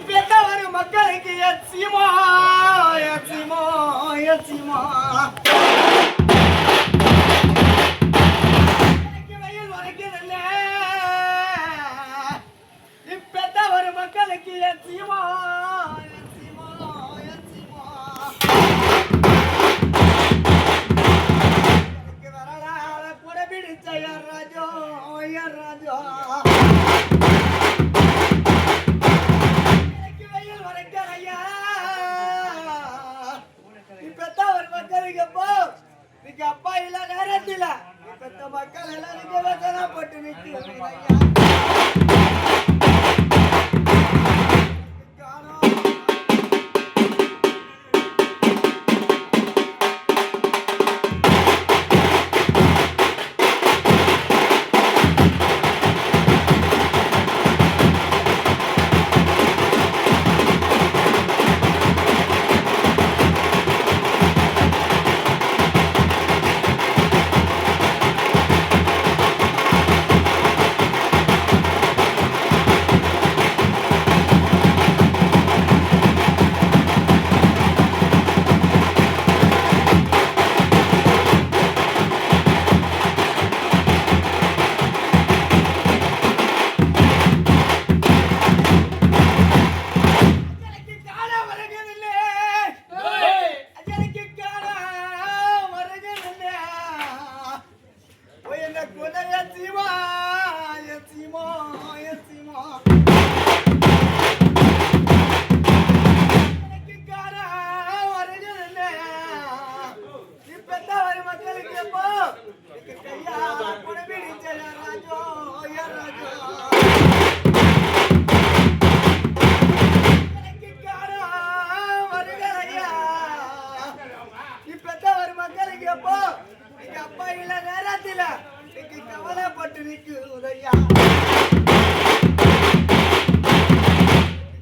பெற்றவர் மக்களுக்கு எச்சிமா எச்சிமா எச்சிமா வெயில் வரைக்கும் பெற்றவர் மக்களுக்கு எச்சிமா எச்சிமா எச்சிமா வரலாத கூட பிடிச்ச ராஜோ ராஜோ அப்பா இல்ல நேரத்தில் பெத்த மக்கள் எல்லாரும் வசனா போட்டு நிற்கிறாங்க. அப்பா இல்ல நேரத்தில் கவலைப்பட்டு நிற்குதையா.